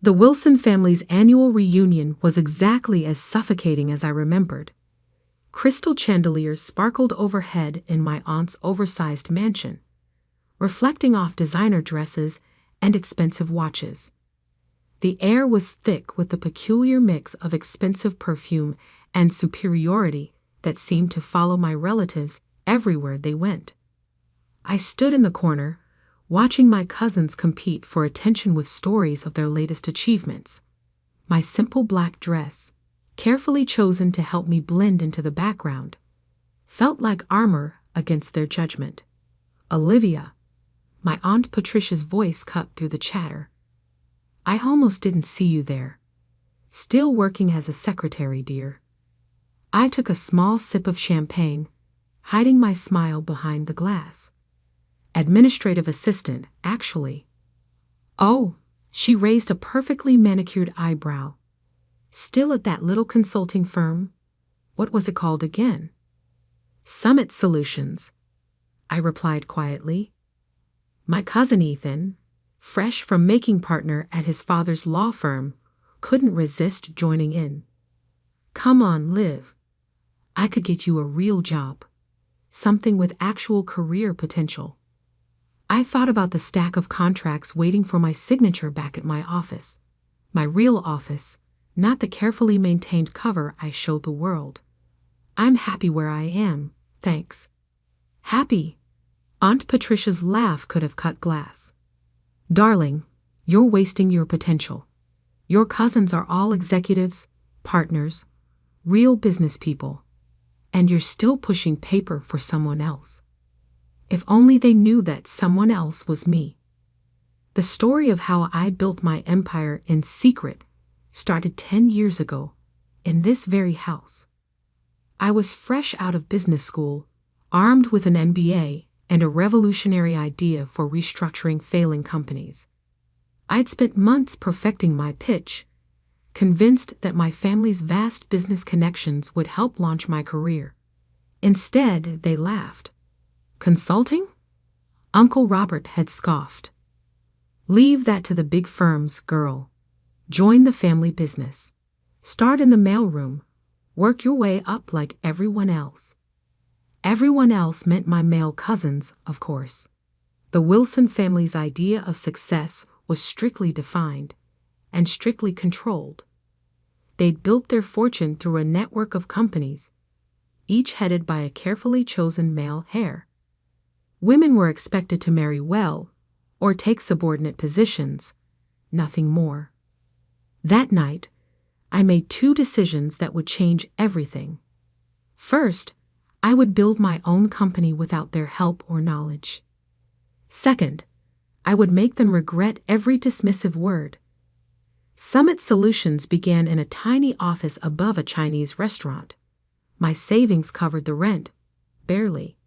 The Wilson family's annual reunion was exactly as suffocating as I remembered. Crystal chandeliers sparkled overhead in my aunt's oversized mansion, reflecting off designer dresses and expensive watches. The air was thick with the peculiar mix of expensive perfume and superiority that seemed to follow my relatives everywhere they went. I stood in the corner, watching my cousins compete for attention with stories of their latest achievements. My simple black dress, carefully chosen to help me blend into the background, felt like armor against their judgment. "Olivia," my Aunt Patricia's voice cut through the chatter. "I almost didn't see you there. Still working as a secretary, dear." I took a small sip of champagne, hiding my smile behind the glass. "Administrative assistant, actually." "Oh," she raised a perfectly manicured eyebrow. "Still at that little consulting firm? What was it called again?" "Summit Solutions," I replied quietly. My cousin Ethan, fresh from making partner at his father's law firm, couldn't resist joining in. "Come on, Liv. I could get you a real job. Something with actual career potential." I thought about the stack of contracts waiting for my signature back at my office. My real office, not the carefully maintained cover I showed the world. "I'm happy where I am, thanks." "Happy?" Aunt Patricia's laugh could have cut glass. "Darling, you're wasting your potential. Your cousins are all executives, partners, real business people, and you're still pushing paper for someone else. If only they knew that someone else was me." The story of how I built my empire in secret started 10 years ago, in this very house. I was fresh out of business school, armed with an MBA and a revolutionary idea for restructuring failing companies. I'd spent months perfecting my pitch, convinced that my family's vast business connections would help launch my career. Instead, they laughed. "Consulting?" Uncle Robert had scoffed. "Leave that to the big firms, girl. Join the family business. Start in the mailroom. Work your way up like everyone else." Everyone else meant my male cousins, of course. The Wilson family's idea of success was strictly defined and strictly controlled. They'd built their fortune through a network of companies, each headed by a carefully chosen male heir. Women were expected to marry well or take subordinate positions, nothing more. That night, I made 2 decisions that would change everything. First, I would build my own company without their help or knowledge. Second, I would make them regret every dismissive word. Summit Solutions began in a tiny office above a Chinese restaurant. My savings covered the rent, barely.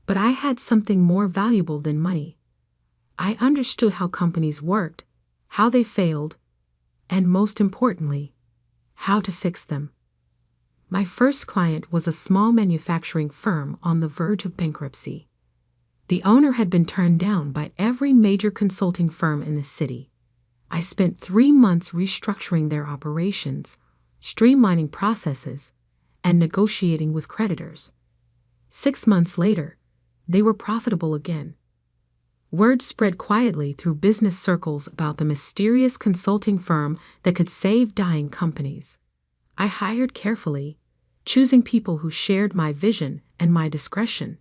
But I had something more valuable than money. I understood how companies worked, how they failed, and most importantly, how to fix them. My first client was a small manufacturing firm on the verge of bankruptcy. The owner had been turned down by every major consulting firm in the city. I spent 3 months restructuring their operations, streamlining processes, and negotiating with creditors. 6 months later, they were profitable again. Word spread quietly through business circles about the mysterious consulting firm that could save dying companies. I hired carefully, choosing people who shared my vision and my discretion.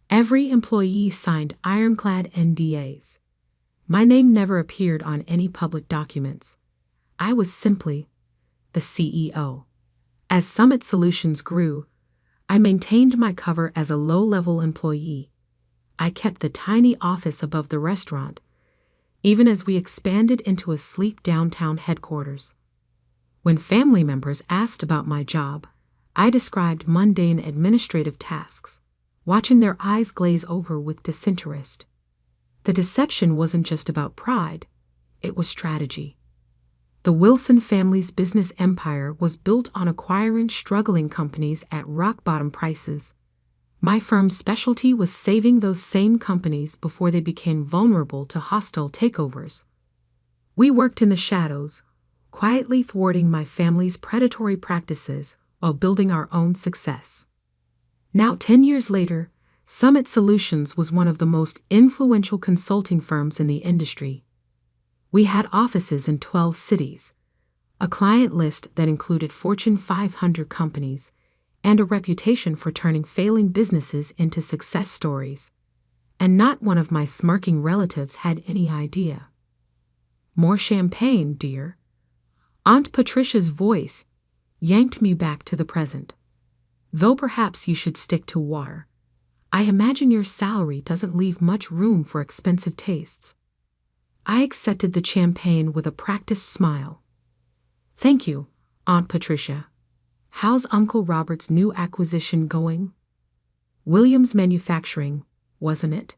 Every employee signed ironclad NDAs. My name never appeared on any public documents. I was simply the CEO. As Summit Solutions grew, I maintained my cover as a low-level employee. I kept the tiny office above the restaurant, even as we expanded into a sleek downtown headquarters. When family members asked about my job, I described mundane administrative tasks, watching their eyes glaze over with disinterest. The deception wasn't just about pride, it was strategy. The Wilson family's business empire was built on acquiring struggling companies at rock-bottom prices. My firm's specialty was saving those same companies before they became vulnerable to hostile takeovers. We worked in the shadows, quietly thwarting my family's predatory practices while building our own success. Now, 10 years later, Summit Solutions was one of the most influential consulting firms in the industry. We had offices in 12 cities, a client list that included Fortune 500 companies, and a reputation for turning failing businesses into success stories. And not one of my smirking relatives had any idea. More champagne, dear. Aunt Patricia's voice yanked me back to the present. Though perhaps you should stick to water. I imagine your salary doesn't leave much room for expensive tastes. I accepted the champagne with a practiced smile. Thank you, Aunt Patricia. How's Uncle Robert's new acquisition going? Williams Manufacturing, wasn't it?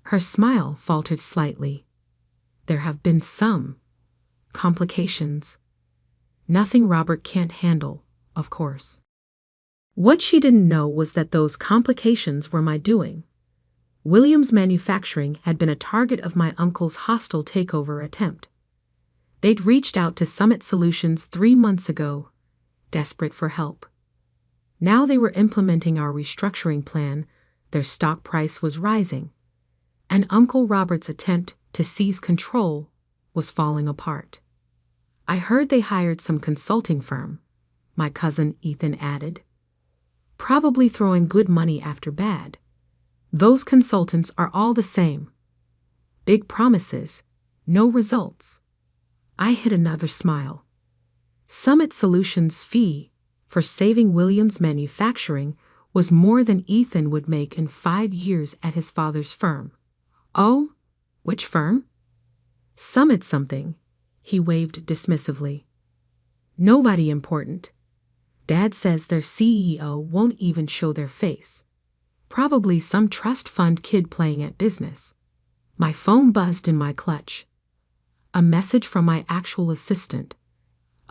Her smile faltered slightly. There have been some complications. Nothing Robert can't handle, of course. What she didn't know was that those complications were my doing. Williams Manufacturing had been a target of my uncle's hostile takeover attempt. They'd reached out to Summit Solutions 3 months ago, desperate for help. Now they were implementing our restructuring plan, their stock price was rising, and Uncle Robert's attempt to seize control was falling apart. I heard they hired some consulting firm, my cousin Ethan added. Probably throwing good money after bad. Those consultants are all the same. Big promises, no results. I hid another smile. Summit Solutions' fee for saving Williams Manufacturing was more than Ethan would make in 5 years at his father's firm. Oh, which firm? Summit something, he waved dismissively. Nobody important. Dad says their CEO won't even show their face. Probably some trust fund kid playing at business. My phone buzzed in my clutch. A message from my actual assistant.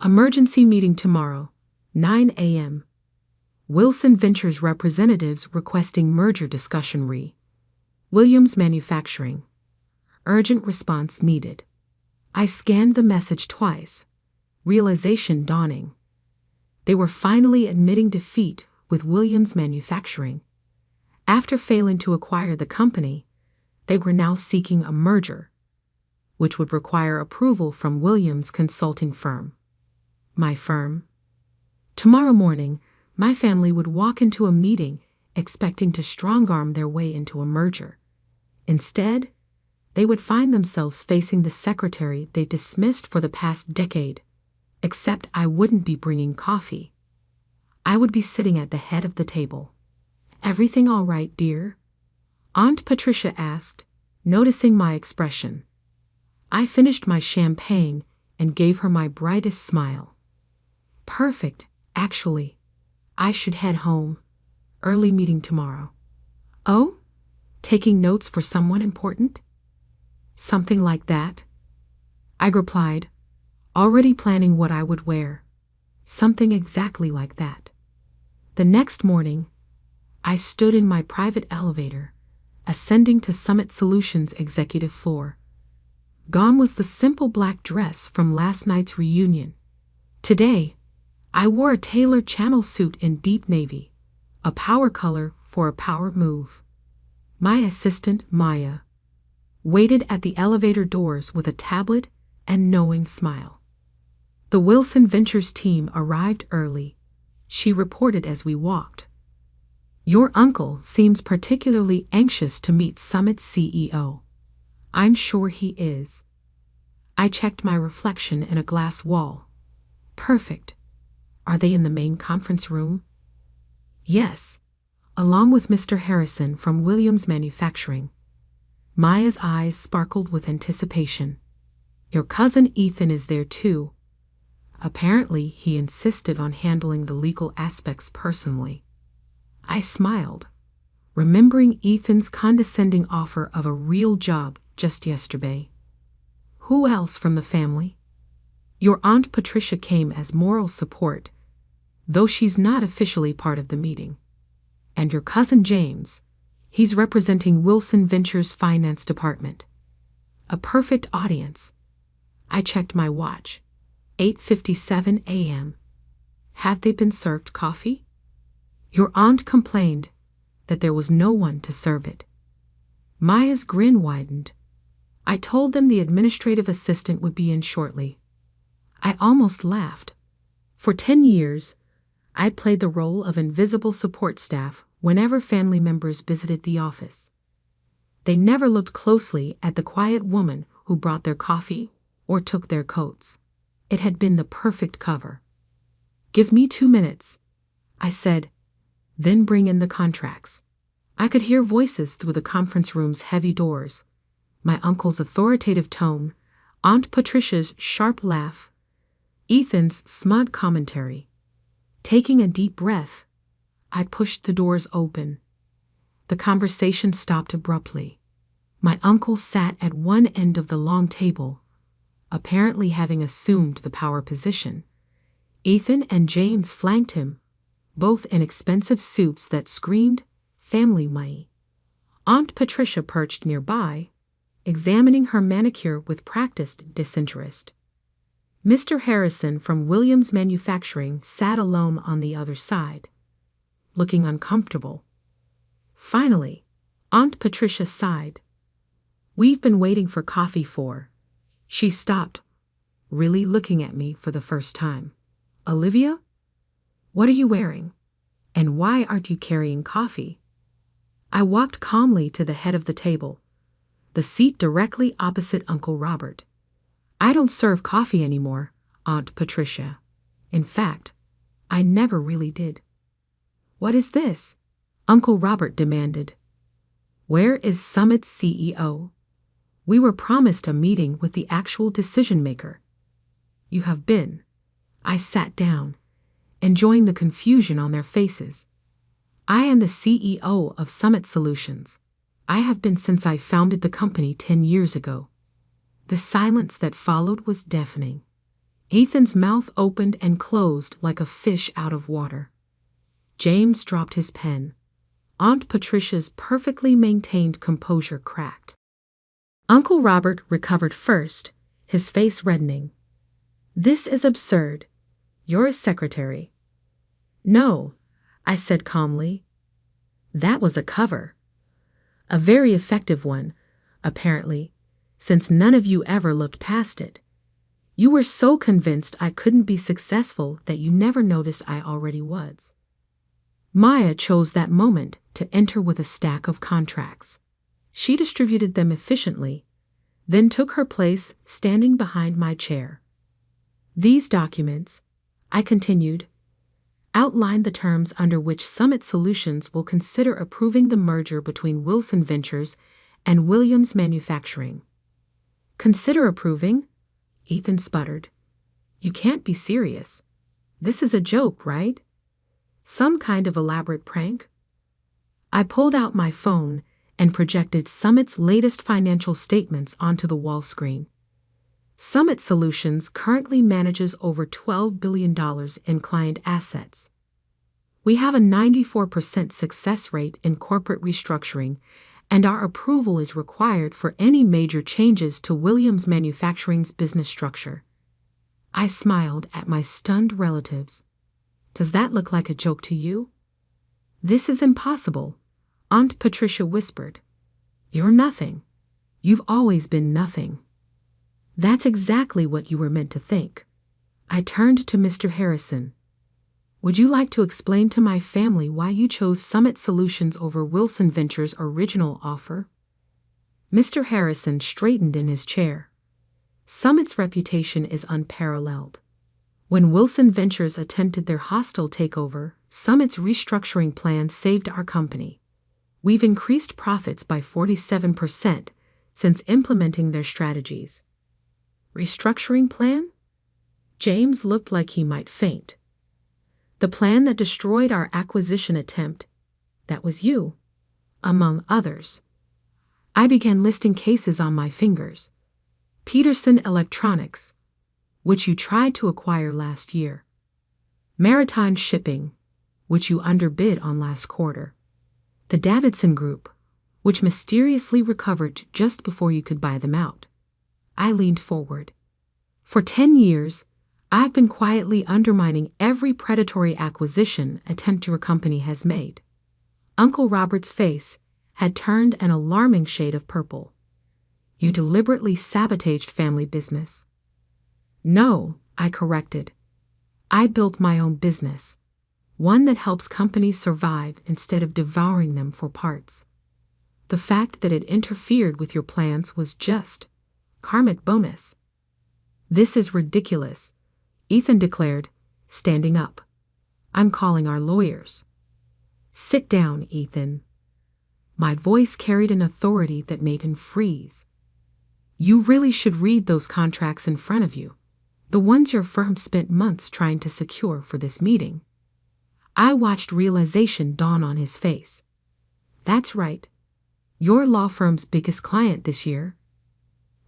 Emergency meeting tomorrow, 9 a.m. Wilson Ventures representatives requesting merger discussion Williams Manufacturing. Urgent response needed. I scanned the message twice, realization dawning. They were finally admitting defeat with Williams Manufacturing. After failing to acquire the company, they were now seeking a merger, which would require approval from Williams' consulting firm. My firm. Tomorrow morning, my family would walk into a meeting expecting to strong-arm their way into a merger. Instead, they would find themselves facing the secretary they dismissed for the past decade. Except I wouldn't be bringing coffee. I would be sitting at the head of the table. Everything all right, dear? Aunt Patricia asked, noticing my expression. I finished my champagne and gave her my brightest smile. Perfect, actually. I should head home. Early meeting tomorrow. Oh? Taking notes for someone important? Something like that. I replied, already planning what I would wear. Something exactly like that. The next morning, I stood in my private elevator, ascending to Summit Solutions' executive floor. Gone was the simple black dress from last night's reunion. Today, I wore a tailored channel suit in deep navy, a power color for a power move. My assistant, Maya, waited at the elevator doors with a tablet and knowing smile. The Wilson Ventures team arrived early, she reported as we walked. Your uncle seems particularly anxious to meet Summit's CEO. I'm sure he is. I checked my reflection in a glass wall. Perfect. Are they in the main conference room? Yes, along with Mr. Harrison from Williams Manufacturing. Maya's eyes sparkled with anticipation. Your cousin Ethan is there too. Apparently, he insisted on handling the legal aspects personally. I smiled, remembering Ethan's condescending offer of a real job just yesterday. Who else from the family? Your Aunt Patricia came as moral support, though she's not officially part of the meeting. And your cousin James, he's representing Wilson Ventures' finance department. A perfect audience. I checked my watch. 8:57 a.m. Had they been served coffee? Your aunt complained that there was no one to serve it. Maya's grin widened. I told them the administrative assistant would be in shortly. I almost laughed. For 10 years, I'd played the role of invisible support staff whenever family members visited the office. They never looked closely at the quiet woman who brought their coffee or took their coats. It had been the perfect cover. "Give me 2 minutes," I said, "then bring in the contracts." I could hear voices through the conference room's heavy doors. My uncle's authoritative tone, Aunt Patricia's sharp laugh, Ethan's smug commentary. Taking a deep breath, I pushed the doors open. The conversation stopped abruptly. My uncle sat at one end of the long table, apparently having assumed the power position. Ethan and James flanked him, both in expensive suits that screamed family money. Aunt Patricia perched nearby, examining her manicure with practiced disinterest. Mr. Harrison from Williams Manufacturing sat alone on the other side, looking uncomfortable. Finally, Aunt Patricia sighed. "We've been waiting for coffee for..." She stopped, really looking at me for the first time. "Olivia? What are you wearing? And why aren't you carrying coffee?" I walked calmly to the head of the table, the seat directly opposite Uncle Robert. "I don't serve coffee anymore, Aunt Patricia. In fact, I never really did." "What is this?" Uncle Robert demanded. "Where is Summit's CEO? We were promised a meeting with the actual decision-maker." "You have been." I sat down, enjoying the confusion on their faces. "I am the CEO of Summit Solutions. I have been since I founded the company 10 years ago." The silence that followed was deafening. Ethan's mouth opened and closed like a fish out of water. James dropped his pen. Aunt Patricia's perfectly maintained composure cracked. Uncle Robert recovered first, his face reddening. "This is absurd. You're a secretary." "No," I said calmly. "That was a cover. A very effective one, apparently, since none of you ever looked past it. You were so convinced I couldn't be successful that you never noticed I already was." Maya chose that moment to enter with a stack of contracts. She distributed them efficiently, then took her place standing behind my chair. "These documents," I continued, "outline the terms under which Summit Solutions will consider approving the merger between Wilson Ventures and Williams Manufacturing." "Consider approving?" Ethan sputtered. "You can't be serious. This is a joke, right? Some kind of elaborate prank?" I pulled out my phone and projected Summit's latest financial statements onto the wall screen. Summit Solutions currently manages over $12 billion in client assets. We have a 94% success rate in corporate restructuring, and our approval is required for any major changes to Williams Manufacturing's business structure. I smiled at my stunned relatives. "Does that look like a joke to you?" "This is impossible," Aunt Patricia whispered. "You're nothing. You've always been nothing." "That's exactly what you were meant to think." I turned to Mr. Harrison. "Would you like to explain to my family why you chose Summit Solutions over Wilson Ventures' original offer?" Mr. Harrison straightened in his chair. "Summit's reputation is unparalleled. When Wilson Ventures attempted their hostile takeover, Summit's restructuring plan saved our company. We've increased profits by 47% since implementing their strategies." "Restructuring plan?" James looked like he might faint. "The plan that destroyed our acquisition attempt. That was you, among others." I began listing cases on my fingers. Peterson Electronics, which you tried to acquire last year. Maritime Shipping, which you underbid on last quarter. The Davidson Group, which mysteriously recovered just before you could buy them out. I leaned forward. For 10 years, I've been quietly undermining every predatory acquisition attempt your company has made. Uncle Robert's face had turned an alarming shade of purple. You deliberately sabotaged family business. No, I corrected. I built my own business, one that helps companies survive instead of devouring them for parts. The fact that it interfered with your plans was just karmic bonus. This is ridiculous, Ethan declared, standing up. I'm calling our lawyers. Sit down, Ethan. My voice carried an authority that made him freeze. You really should read those contracts in front of you, the ones your firm spent months trying to secure for this meeting. I watched realization dawn on his face. That's right. Your law firm's biggest client this year.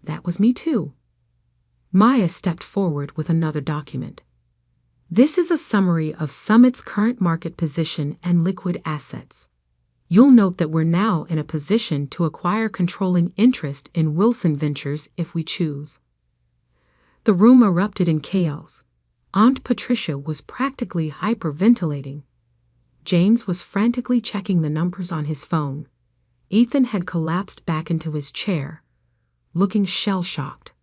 That was me too. Maya stepped forward with another document. This is a summary of Summit's current market position and liquid assets. You'll note that we're now in a position to acquire controlling interest in Wilson Ventures if we choose. The room erupted in chaos. Aunt Patricia was practically hyperventilating. James was frantically checking the numbers on his phone. Ethan had collapsed back into his chair, looking shell-shocked.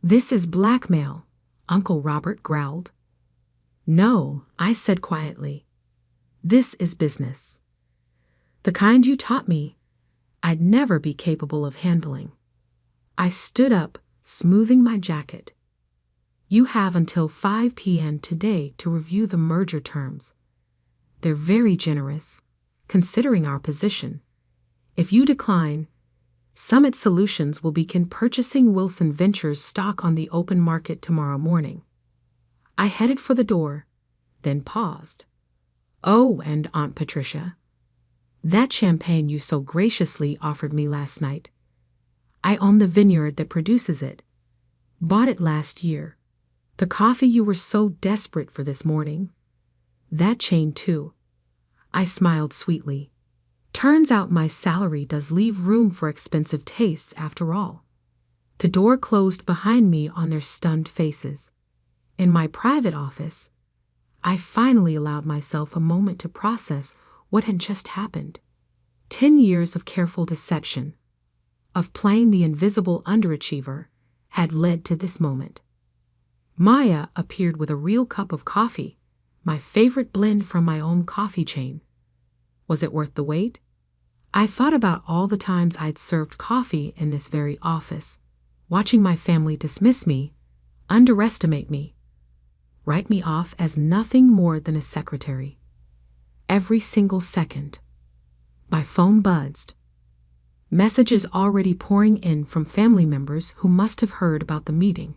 This is blackmail, Uncle Robert growled. No, I said quietly. This is business. The kind you taught me, I'd never be capable of handling. I stood up, smoothing my jacket. You have until 5 p.m. today to review the merger terms. They're very generous, considering our position. If you decline, Summit Solutions will begin purchasing Wilson Ventures stock on the open market tomorrow morning. I headed for the door, then paused. Oh, and Aunt Patricia, that champagne you so graciously offered me last night. I own the vineyard that produces it. Bought it last year. The coffee you were so desperate for this morning. That chain too. I smiled sweetly. Turns out my salary does leave room for expensive tastes after all. The door closed behind me on their stunned faces. In my private office, I finally allowed myself a moment to process what had just happened. 10 years of careful deception, of playing the invisible underachiever, had led to this moment. Maya appeared with a real cup of coffee, my favorite blend from my own coffee chain. Was it worth the wait? I thought about all the times I'd served coffee in this very office, watching my family dismiss me, underestimate me, write me off as nothing more than a secretary. Every single second. My phone buzzed. Messages already pouring in from family members who must have heard about the meeting.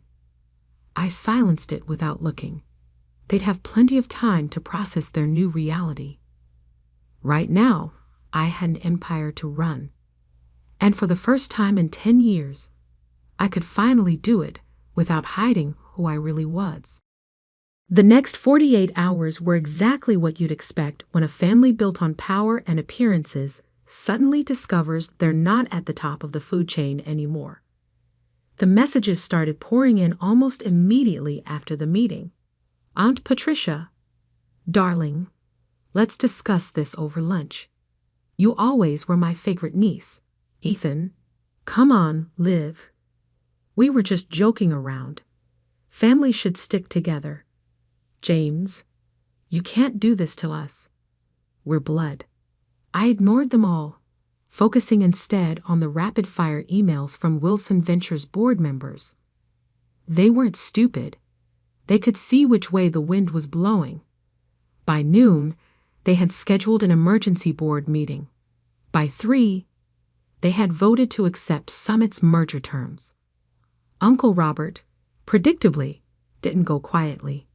I silenced it without looking. They'd have plenty of time to process their new reality. Right now, I had an empire to run. And for the first time in 10 years, I could finally do it without hiding who I really was. The next 48 hours were exactly what you'd expect when a family built on power and appearances suddenly discovers they're not at the top of the food chain anymore. The messages started pouring in almost immediately after the meeting. Aunt Patricia, darling, let's discuss this over lunch. You always were my favorite niece. Ethan, come on, Liv. We were just joking around. Family should stick together. James, you can't do this to us. We're blood. I ignored them all, focusing instead on the rapid-fire emails from Wilson Ventures board members. They weren't stupid. They could see which way the wind was blowing. By noon, they had scheduled an emergency board meeting. By 3, they had voted to accept Summit's merger terms. Uncle Robert, predictably, didn't go quietly.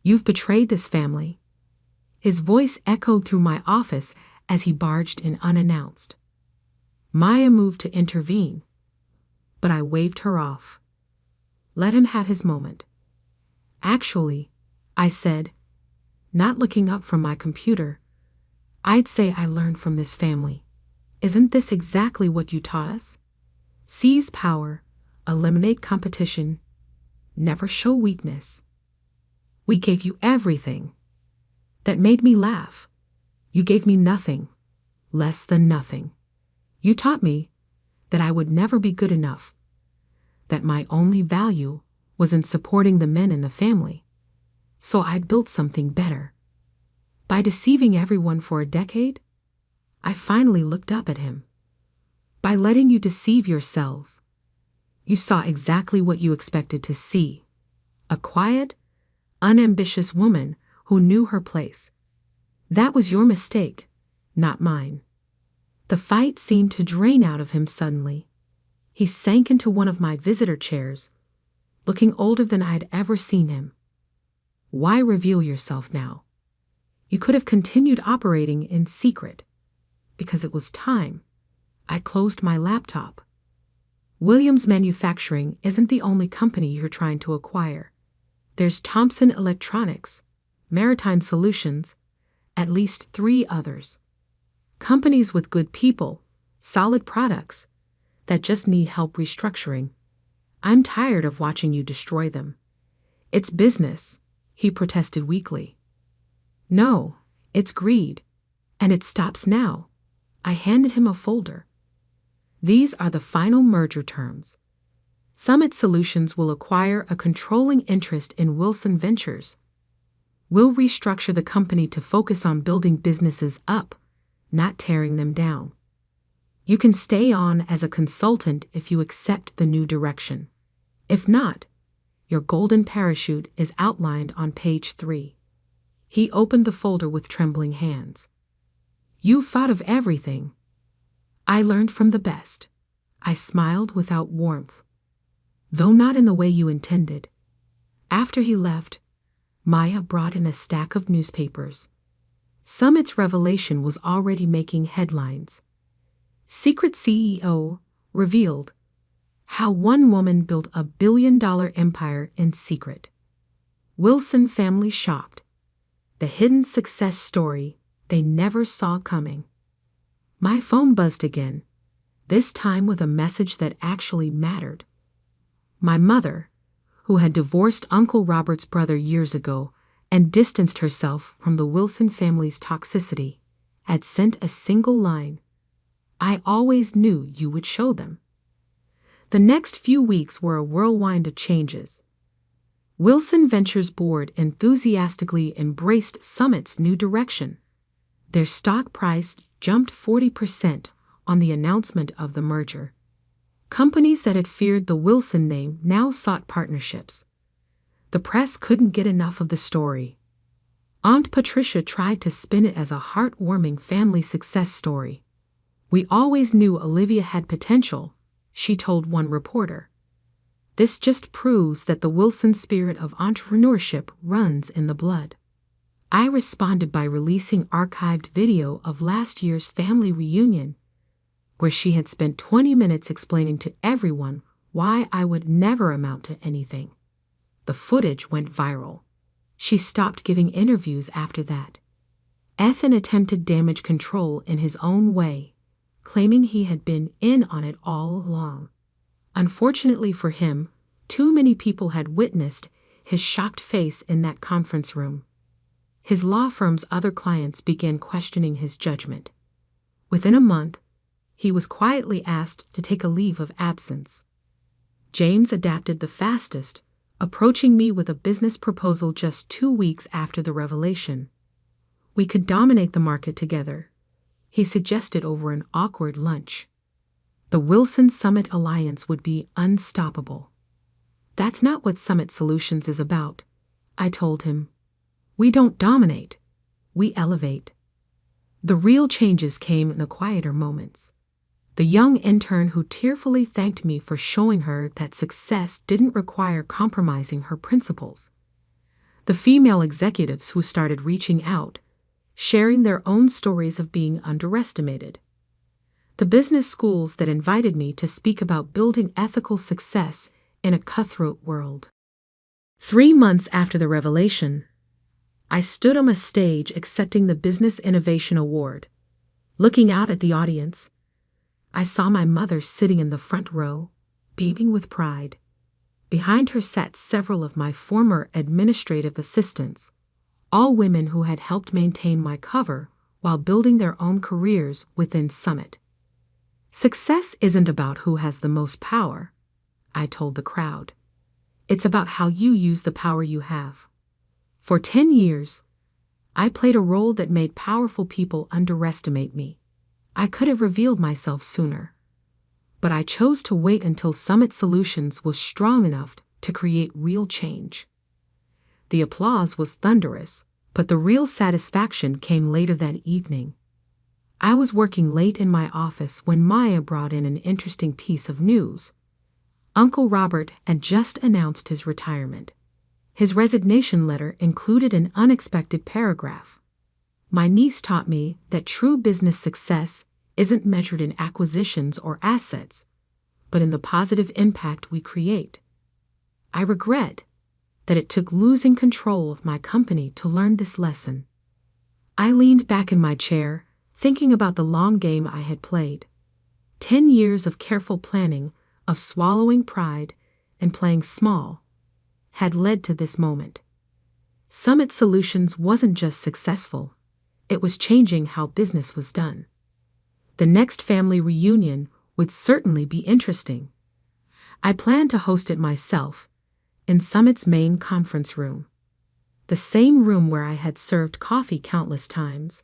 You've betrayed this family. His voice echoed through my office as he barged in unannounced. Maya moved to intervene, but I waved her off. Let him have his moment. Actually, I said, not looking up from my computer, I'd say I learned from this family. Isn't this exactly what you taught us? Seize power, eliminate competition, Never show weakness. We gave you everything. That made me laugh. You gave me nothing. Less than nothing. You taught me that I would never be good enough. That my only value was in supporting the men in the family. So I'd built something better. By deceiving everyone for a decade, I finally looked up at him. By letting you deceive yourselves, you saw exactly what you expected to see. A quiet, unambitious woman who knew her place. That was your mistake, not mine. The fight seemed to drain out of him suddenly. He sank into one of my visitor chairs, looking older than I had ever seen him. Why reveal yourself now? You could have continued operating in secret. Because it was time. I closed my laptop. Williams Manufacturing isn't the only company you're trying to acquire. There's Thompson Electronics, Maritime Solutions, at least 3 others. Companies with good people, solid products, that just need help restructuring. I'm tired of watching you destroy them. It's business, he protested weakly. No, it's greed, and it stops now. I handed him a folder. These are the final merger terms. Summit Solutions will acquire a controlling interest in Wilson Ventures. We'll restructure the company to focus on building businesses up, not tearing them down. You can stay on as a consultant if you accept the new direction. If not, your golden parachute is outlined on page 3. He opened the folder with trembling hands. You've thought of everything. I learned from the best. I smiled without warmth, though not in the way you intended. After he left, Maya brought in a stack of newspapers. Summit's revelation was already making headlines. Secret CEO revealed how one woman built a billion-dollar empire in secret. Wilson family shocked. The hidden success story they never saw coming. My phone buzzed again, this time with a message that actually mattered. My mother, who had divorced Uncle Robert's brother years ago and distanced herself from the Wilson family's toxicity, had sent a single line. I always knew you would show them. The next few weeks were a whirlwind of changes. Wilson Ventures board enthusiastically embraced Summit's new direction. Their stock price jumped 40% on the announcement of the merger. Companies that had feared the Wilson name now sought partnerships. The press couldn't get enough of the story. Aunt Patricia tried to spin it as a heartwarming family success story. We always knew Olivia had potential, she told one reporter. This just proves that the Wilson spirit of entrepreneurship runs in the blood. I responded by releasing archived video of last year's family reunion, where she had spent 20 minutes explaining to everyone why I would never amount to anything. The footage went viral. She stopped giving interviews after that. Ethan attempted damage control in his own way, claiming he had been in on it all along. Unfortunately for him, too many people had witnessed his shocked face in that conference room. His law firm's other clients began questioning his judgment. Within a month, he was quietly asked to take a leave of absence. James adapted the fastest, approaching me with a business proposal just 2 weeks after the revelation. We could dominate the market together, he suggested over an awkward lunch. The Wilson Summit Alliance would be unstoppable. That's not what Summit Solutions is about, I told him. We don't dominate, we elevate. The real changes came in the quieter moments. The young intern who tearfully thanked me for showing her that success didn't require compromising her principles. The female executives who started reaching out, sharing their own stories of being underestimated. The business schools that invited me to speak about building ethical success in a cutthroat world. 3 months after the revelation, I stood on a stage accepting the Business Innovation Award. Looking out at the audience, I saw my mother sitting in the front row, beaming with pride. Behind her sat several of my former administrative assistants, all women who had helped maintain my cover while building their own careers within Summit. Success isn't about who has the most power, I told the crowd. It's about how you use the power you have. For 10 years, I played a role that made powerful people underestimate me. I could have revealed myself sooner. But I chose to wait until Summit Solutions was strong enough to create real change. The applause was thunderous, but the real satisfaction came later that evening. I was working late in my office when Maya brought in an interesting piece of news. Uncle Robert had just announced his retirement. His resignation letter included an unexpected paragraph. My niece taught me that true business success isn't measured in acquisitions or assets, but in the positive impact we create. I regret that it took losing control of my company to learn this lesson. I leaned back in my chair, thinking about the long game I had played. 10 years of careful planning, of swallowing pride and playing small, had led to this moment. Summit Solutions wasn't just successful, it was changing how business was done. The next family reunion would certainly be interesting. I planned to host it myself, in Summit's main conference room. The same room where I had served coffee countless times,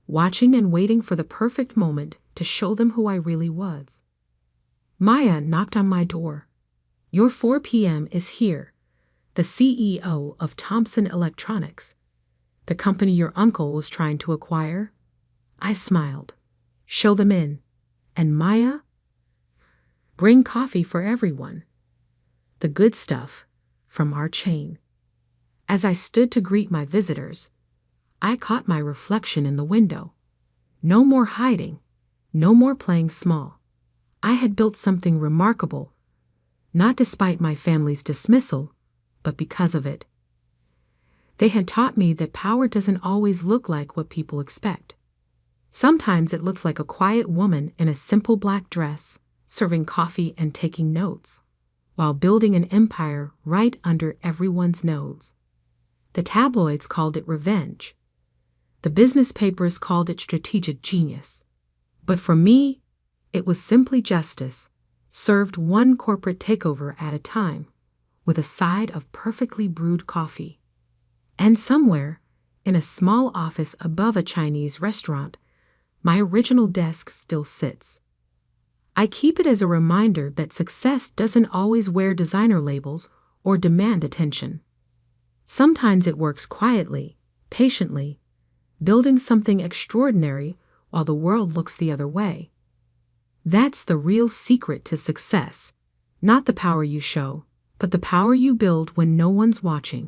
watching and waiting for the perfect moment to show them who I really was. Maya knocked on my door. "Your 4 p.m. is here. The CEO of Thomson Electronics, the company your uncle was trying to acquire." I smiled. "Show them in. And Maya? Bring coffee for everyone. The good stuff from our chain." As I stood to greet my visitors, I caught my reflection in the window. No more hiding, no more playing small. I had built something remarkable, not despite my family's dismissal, but because of it. They had taught me that power doesn't always look like what people expect. Sometimes it looks like a quiet woman in a simple black dress, serving coffee and taking notes, while building an empire right under everyone's nose. The tabloids called it revenge. The business papers called it strategic genius. But for me, it was simply justice, served one corporate takeover at a time, with a side of perfectly brewed coffee. And somewhere, in a small office above a Chinese restaurant, my original desk still sits. I keep it as a reminder that success doesn't always wear designer labels or demand attention. Sometimes it works quietly, patiently, building something extraordinary while the world looks the other way. That's the real secret to success, not the power you show, but the power you build when no one's watching.